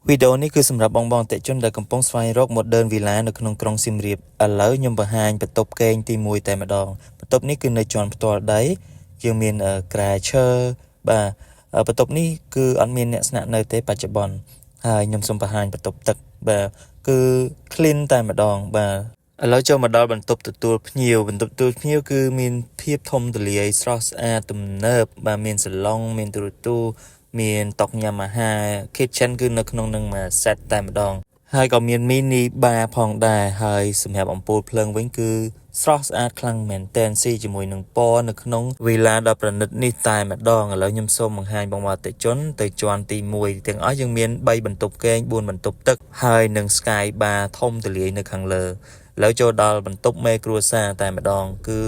វីដេអូនេះគឺសម្រាប់បងៗតេជនដែលកំពុងស្វែងរក Modern Villa នៅក្នុងក្រុងសៀមរាបឥឡូវខ្ញុំបង្ហាញបន្ទប់គេងទី1តែម្ដងបន្ទប់នេះគឺនៅជាន់ផ្ទាល់ដីយើងមានក្រែឈើបាទបន្ទប់នេះគឺអត់មានអ្នកស្នាក់នៅទេបច្ចុប្បន្នហើយខ្ញុំសូមបង្ហាញបន្ទប់ទឹកបាទគឺ clean តែម្ដងបាទឥឡូវចូលមកដល់បន្ទប់ទទួលភ្ញៀវគឺមានភាពធំទូលាយស្រស់ស្អាតទំនើបបាទមានសាឡុងមានទូរទស្សន៍មានតុញ៉ាំអាហារ kitchen គឺនៅក្នុងនឹងមួយ set តែម្ដងហើយក៏មាន mini bar ផងដែរហើយសម្រាប់អំពូលភ្លើងវិញគឺស្រស់ស្អាតខ្លាំងមែនទែនស៊ីជាមួយនឹងពណ៌នៅក្នុង villa ដ៏ប្រណិតនេះតែម្ដងឥឡូវខ្ញុំសូមបង្ហាញបងប្អូនអតិថិជនទៅជាន់ទី1ទាំងអស់យើងមាន3បន្ទប់គេង4បន្ទប់ទឹកហើយនឹង sky bar ធំទូលាយនៅខាងលើឥឡូវចូលដល់បន្ទប់មេគ្រួសារតែម្ដងគឺ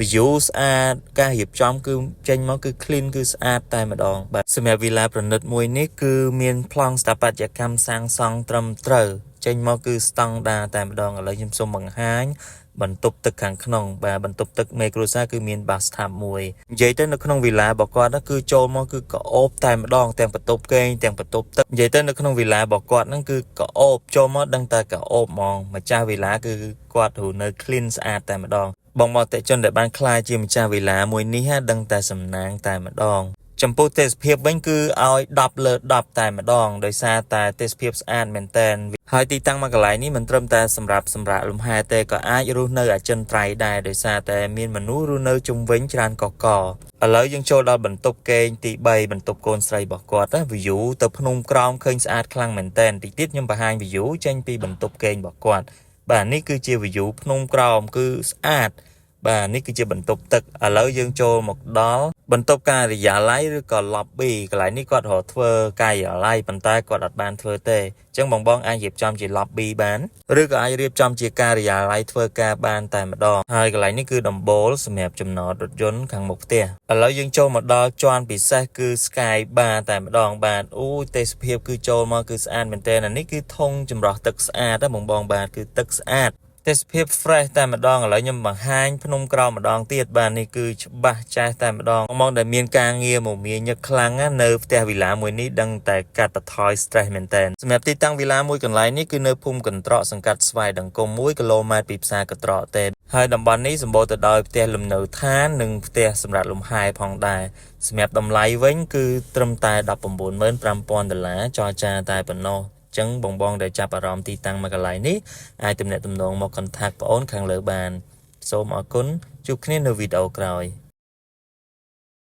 view ស្អាតការរៀបចំគឺចេញមកគឺ clean គឺស្អាតតែម្ដងបាទសម្រាប់ villa ប្រណិតមួយនេះគឺមានប្លង់ស្ថាបត្យកម្មសាងសង់ត្រឹមត្រូវចេញមកគឺស្តង់ដារតែម្ដងឥឡូវខ្ញុំសូមបង្ហាញបន្ទប់ទឹកខាងក្នុងបាទបន្ទប់ទឹកមេគ្រួសារគឺមាន bathtub មួយនិយាយទៅនៅក្នុង villa របស់គាត់គឺចូលមកគឺក្អបតែម្ដងទាំងបន្ទប់គេងទាំងបន្ទប់ទឹកនិយាយទៅនៅក្នុង villa របស់គាត់ហ្នឹងគឺក្អបចូលមកដឹងតែក្អបហ្មងម្ចាស់ villa គឺគាត់រស់នៅ clean ស្អាតតែម្ដងបងប្អូនអតិថិជនដែលបានក្លាយជាម្ចាស់ villa មួយនេះដឹងតែសំណាងតែម្ដងចំពោះទេសភាពវិញគឺឲ្យ10លើ10តែម្ដងដោយសារតែទេសភាពស្អាតមែនតើហើយទីតាំងមួយកន្លែងនេះមិនត្រឹមតែសម្រាប់សម្រាកលំហែទេក៏អាចរស់នៅអចិន្ត្រៃយ៍ដែរដោយសារតែមានមនុស្សរស់នៅជុំវិញច្រើនកកឥឡូវយើងចូលដល់បន្ទប់គេងទី3បន្ទប់កូនស្រីរបស់គាត់ view ទៅភ្នំក្រោមឃើញស្អាតខ្លាំងមែនតើតិចទៀតខ្ញុំបង្ហាញ view ចេញពីបន្ទប់គេងរបស់គាត់បាទនេះគឺជា view ភ្នំក្រោមគឺស្អាតបាទនេះគឺជាបន្ទប់ទឹកឥឡូវយើងចូលមកដល់បន្ទប់ការិយាល័យឬក៏ lobby កន្លែងនេះគាត់រកធ្វើការិយាល័យប៉ុន្តែគាត់អត់បានធ្វើទេអញ្ចឹងបងអាចរៀបចំជា lobby បានឬក៏អាចរៀបចំជាការិយាល័យធ្វើការបានតែម្ដងហើយកន្លែងនេះគឺដំបូលសម្រាប់ចំណតរថយន្តខាងមុខផ្ទះឥឡូវយើងចូលមកដល់ជាន់ពិសេសគឺ sky bar តែម្ដងបាទអូទេសភាពគឺចូលមកគឺស្អាតមែនទែនអានេះគឺធុងចម្រោះទឹកស្អាតបងបាទគឺទឹកស្អាតទេសភាព fresh តែម្ដងឥឡូវខ្ញុំបង្ហាញភ្នំក្រោមម្ដងទៀតបាទនេះគឺច្បាស់ចាស់តែម្ដងបងដែលមានការងារមមាញឹកខ្លាំងនៅផ្ទះ villa មួយនេះដឹងតែកាត់បន្ថយ stress មែនតើសម្រាប់ទីតាំង villa មួយកន្លែងនេះគឺនៅភូមិកន្ត្រកសង្កាត់ស្វាយដង្គម1គីឡូម៉ែត្រពីផ្សារកន្ត្រកទេហើយតំបន់នេះសម្បូរទៅដោយផ្ទះលំនៅឋាននិងផ្ទះសម្រាប់លំហែផងដែរសម្រាប់តម្លៃវិញគឺត្រឹមតែ$195,000ចរចាតែប៉ុណ្ណោះចឹងបងដែលចាប់អារម្មណ៍ទីតាំងមួយកន្លែងនេះអាចទំនាក់ទំនងមក contact បងអូនខាងលើបានសូមអរគុណជួបគ្នានៅវីដេអូក្រោយ